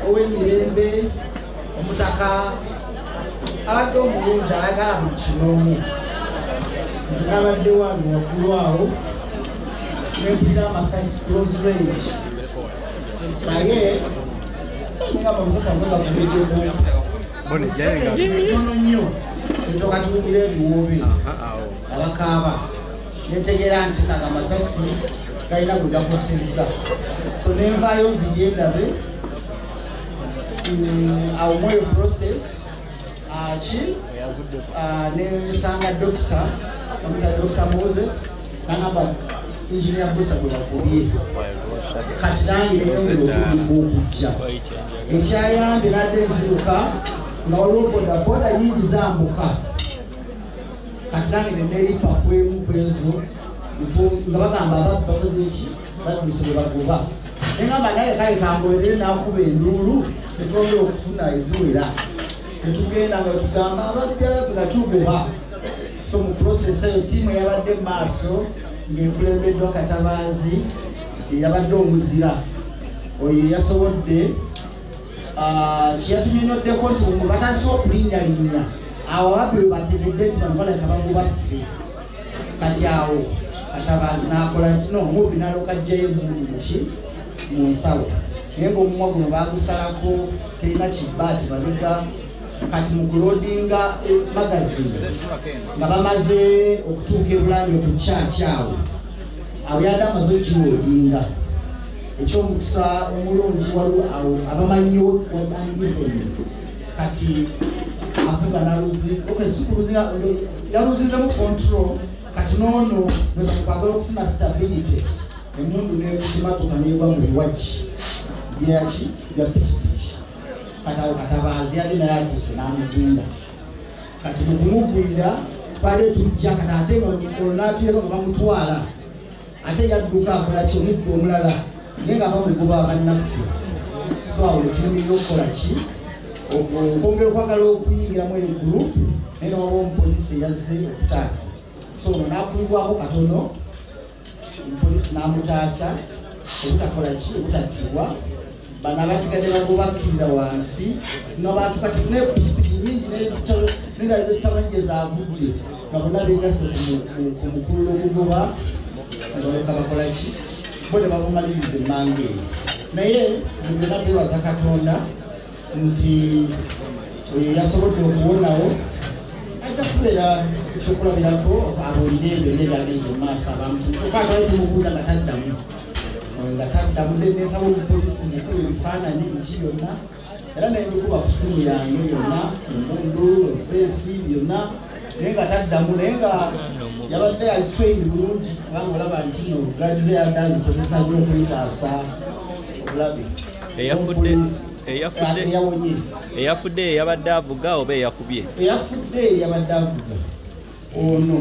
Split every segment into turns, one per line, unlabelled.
ow'emirembe Omutaka abadde omulungi ayagala buli kinomu nze nabadde wange waggulu awo nempulira amasasi close range naye ngamba musasa mwebakubiddeko tono nnyo etoka tuwulira ebiwoobe abakaaba netegeera nti naga amasasi galina gwe gakosezza so nenvaayo nzigendabe awo mweyo process ki nesanga dokita amuta Dr. Moses nangamba engineer Bbosa gwe bakubye kati nange okujja ekyayambe nadde nziruka nga waliwo bodaboda nyingi zambuka kati nange neneripa kwemu kwezo nga bagamba ababbi bakoze eki batuse bwe bagoba nengamba naye kale kambolerere nakuba enduulu netwongera okufuna eziwera netugenda nga tugamba ababbi nga tugoba so mu process eyo tiimu eyabadde mu maaso ng'ekulembeddwa Katambazi yabadde omuzira oyo yasobodde kyeyatunyonyoddeko nti batandise okulinnyalinya awo ababbi bwe bategedde nti bano balabika bagoba ffe kati awo Katambazi n'akola kino omubi n'alokajjayo emundu ki mu nsawo naye ng'omumwa guno baagusalako terina kibbaati babega kati mu kulodinga magazine nga bamaze okutuuka ebulange ku kyakyawo awo yadde amaze okilodinga ekyomukisa omulungi waliwo awo abamanyiwo waliiveni kati avuga yaluzinzemu control kati noono kwagala okufuna stability emundu nekisimatuka negwa mu biwaki byaki bya pikipiki kati awo Katambazi yali naye atuuse n'amugwira kati mu kumugwira twali tujja kati ate olunatuyeko nga bamutwala ate yadduka akolaki omuddu omulala naye nga bamugoba bannaffe so awo netumirira okukola ki okwongera okwagala okuyingiramu eyo gurupu naye newaba omupoliisi yazze okutaasa so ono n'akulibwako katono omupoliisi n'amutaasa obutakola ki obutattibwa bano abasigadde bagobakkirira wansi nabantu kati nepikipiki nyingi nenga zezitabanje zavudde nga bonna begase ku mukulu ogugoba nga bakola ki bo ne babumaliriza emmanga eyo naye byonna twebaza Katonda nti yasobodde okuwonawo ajja kubeera ekyokulabirako abulire ebyo nebageze mu maaso abantu okwatwali tumubuuza nga taddamu nga taddamu nesaba omupoliisi nekuba ebifaananyi biki byonna era naye bikuba ku simu yange byonna emundu efeesi byonna naye nga taddamu naye nga yabadde alitrain bulungi kubanga olaba nti no gadize yadde azikozesa nnyo okwetaasa obulabe
eyafudde eyabadde avuga oba eyakubye
eyafudde eyabadde avuga ono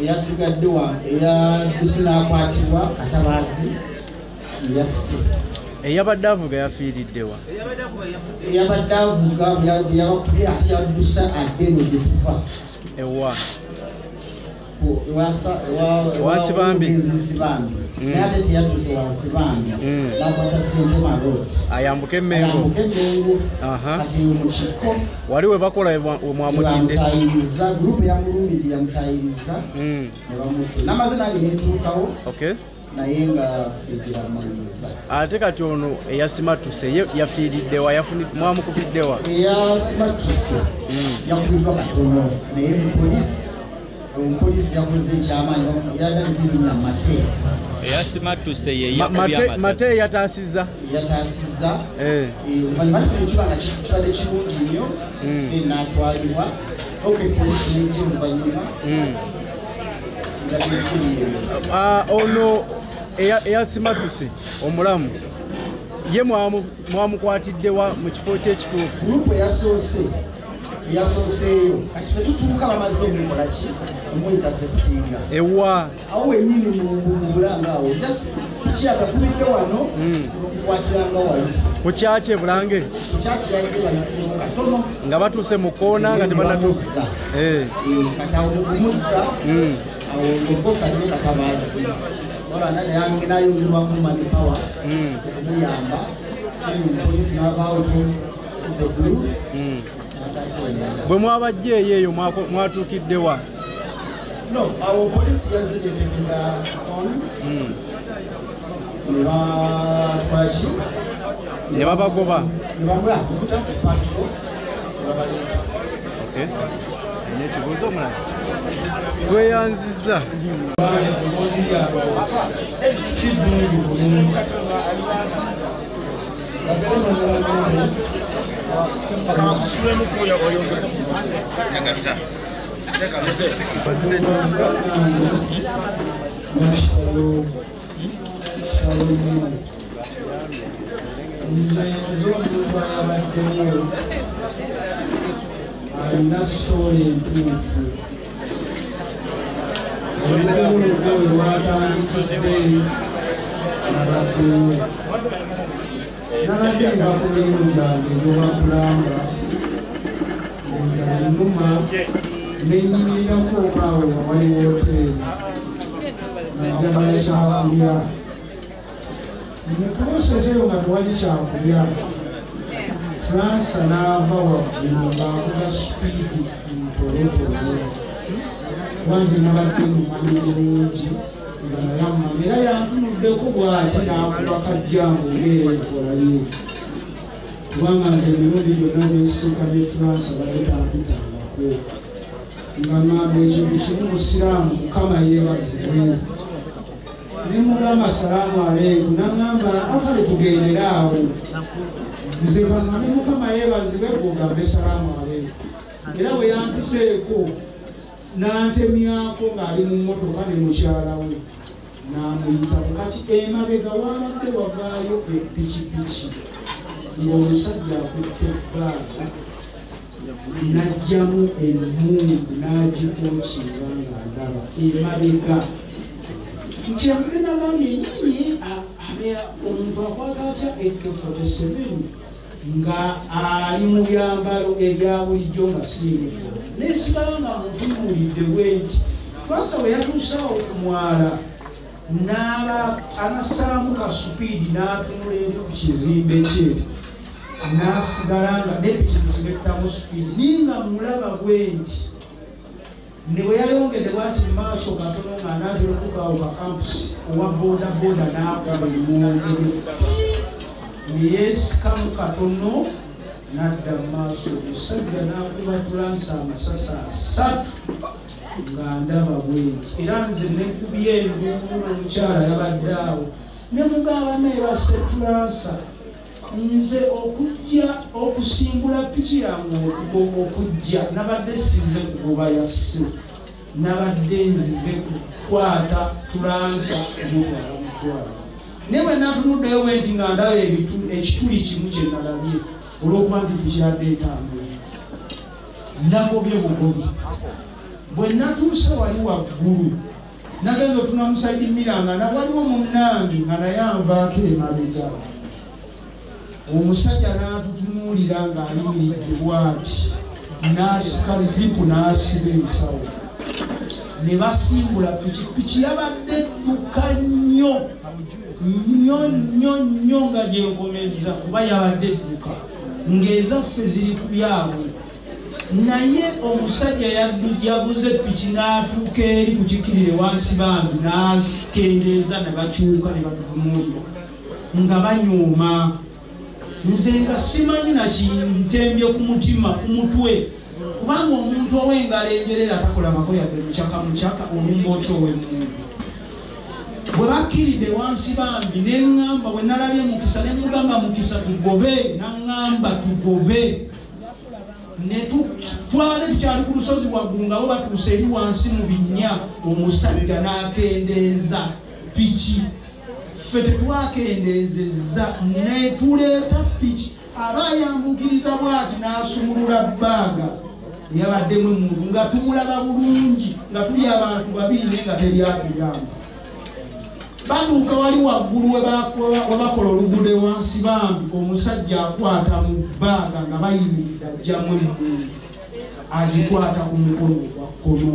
eyasigadde eyadduse n'akwatibwa Katambazi yasse
eyabadde avuga yafiiriddewa
eyabadde avuga yabakubye ate yaddusa adde eno gye tuva
ewa
Wansibambi naye ate teyatuuse Wansibambi nakwata Ssentema Road
ayambuke Mengo
kati mu kiko
wali we bakola mwamutinde
yamutayiriza gurupu yamulumbirira yamutayiriza ne bamutte n'amaze nange netuukawo naye nga egiramaliza
ate kati ono eyasimatuse yafiiriddewa mwamukubiddewa
eyasimatuse yakubiddwa katono naye omupoliisi yakoze ekyamaanyi yadalibinya mate
eyasimatuse
mate yataasizza
oluvannyuma tufuna ekibanga kibadde kirungi nnyo n'atwalibwa polisi nejja oluvannyuma
ono eyasimatuse omulamu ye mwamukwatiddewa mu kifo ky'ekituufu
gurupu yasooseeyo kati tetutuuka bamaze omukola ki omuyita seputinga
ewa
awo wenyini mu bulanga awo kyagakubidde wano okukwatiranga wali
ku kyaki ebulange
kyaki yalidde bayiseemu katono
nga batuuse mu koona nga tebanatuusa
kati awo mukumuzza awo Bbosa ne Katambazi olana nayongerwaku mani power okumuyamba police n'avaawo the blue.
Bwe mwabajja eyo mwatuukidde wa?
No, our police was taking the phone.
Ne babagoba. N'ekibuuzo omulala tweyanzizza.
Alina story entuufu watandikidde nabaddewo nabadde ngakulimu gyange gyobakulanga enuma nenyimirirako okaawe wawali woteeri najjabala kyakulya mukulosezeyo nga tewali kyakulya Fransa n'ava waggulu ng'avuga sipiidi ntolotolo wanze nabadde mumanyi bulungi nga nayamma era yantunuddeko bw'ati n'avuga kajjangu ng'enkolaye kubanga nze emirundi gyonna byesiika ne Fransa baleetampitangako nga ngamba ekintu kimu busiraamu Mukama yeebazibwe ne mugamba salaamu aleikum n'angamba akale tugendera awo nze bangame Mukama yeebazibwe kugambe salaamu aleikum era bwe yantuseeko n'antemyako ng'ali mu mmotoka ne mukyala we n'amuyitako kati emabega wabadde wavaayo epikipiki ng'omusajja akutte ebbaaga n'ajjamu emmundu n'agikookinga ng'andaba emabega nti avule nabambi enyinyi omuntu akwata atya AK-47 nga ali mu byambalo ebya bulijjo nga siirifu nesigala nga mutunuulidde bwenti twasa bwe yatuusawo ku mwala n'aba anassaamu ka supiidi n'atunula eri ku kizimbe kye n'asigala nga nepikipiki nettamu supiidi ninga mulaba bwenti ne bwe yayongedde bwati mu maaso katono nga anaatera okukaawo ka kampusi owa bodaboda n'akuba emwongere neyeesikamu katono n'adda mu maaso omusajja n'akuba tulansa amasasi 3 nga ndaba bwenti era nze nekubye enduulu omukyala yabadde awo ne mugamba neebase tulansa nze okujja okusimbula piki yange okujja nabadde sinze kugoba yasse nabadde nzize kukwata tulansa omutwala mutwala ne bwe natunuddeyo bwenti nga ndaba ekituli kimu kye nalabye olw'okuba nti piki yadde etambula nagobye bugobi bwe natuuse wali waggulu nagenza otunamusaidimiranga waliwo munnange nga naye anvaako emabega omusajja n'atutunuulira ng'ayimiridde bw'ati n'asika zipu n'asiba ensawo ne basimbula pikipiki yabadde edduka nnyo nga gyenkomeza kuba yabadde edduka ng'ezaffe ziri ku byabwe naye omusajja yavuze piki n'atuuka eri ku kikirire wansi bambi n'akendeeza ne bakyuka ne batutunuulira nga banyooma nze nga simanyi nakintembye ku mutima ku mutwe kubanga omuntu ow'engalo enjerera takolabako yadde mukyaka olumbooti ow'emmundu bwe bakkiridde wansi bambi neŋŋamba bwe nalabye Mukisa ne mugamba Mukisa tugobe naŋŋamba tugobe twabadde tukyali ku lusozi waggulu nga bo batuuse eri wansi mu binnya omusajja n'akendeeza piki ffe tetwakendeezezza netuleeta piki aba yambukiriza bw'ati n'asumulula bbaaga eyabaddemu emuntu nga tumulaba bulungi nga tuli abantu babiri naye nga teri atuyamba batuuka wali waggulu we bakola oluguudo wansi bambi omusajja akwata mu bbaaga nga bayimiridde ajjamu emmundu agikwata ku mukono gwa kkono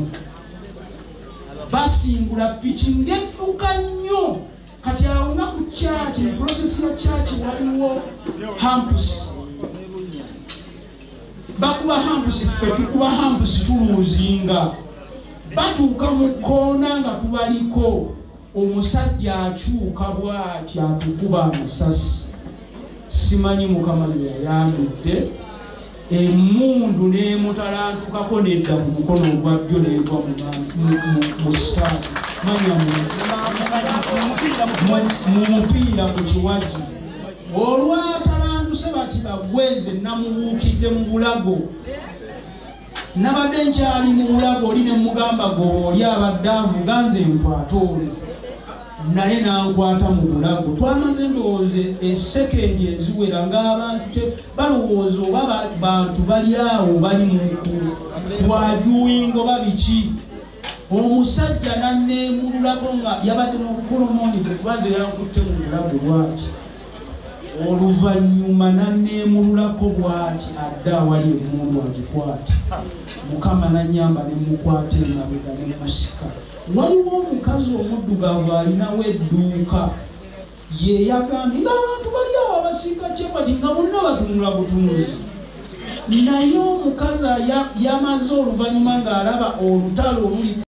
basimbula piki ng'edduka nnyo kati awo nga ku church mu process ya church waliwo hampusi bakuba hampusi ffe tukuba hampusi tuluuzinga batuuka mu kkoona nga tubaliko omusajja akyuka bw'ati atukuba amasasi simanyi mukama bye yayambudde emmundu n'emutalantukako nedda mu mukono ogwa ddyo n'egwa mu sitaati mumupiira ku kiwagi olwatalantuse bati bagwenze namubuukidde mu bulago nabadde nkyali mu bulago oli ne mugamba goba oli abadde avuga nze nkwata oli naye nankwata mu bulago twamaze ndowooza esekendi eziwera ng'abantu balowooza oba bantu bali awo bali mu bwajuwingo babiki omusajja nanneemululako nga yabadde n'obukolomoni bwebaze yankutte mu bulago bwati oluvannyuma nanneemululako bwati adde awali emundu agikwate mukama nanyamba nemukwata emabega nemusika waliwo omukazi omuddugavu alinawo edduuka ye yagambye ng'abantu bali awo abasiika kyebati nga bonna batunula butunuzi naye omukazi yamaze oluvannyuma ng'alaba olutalo oluli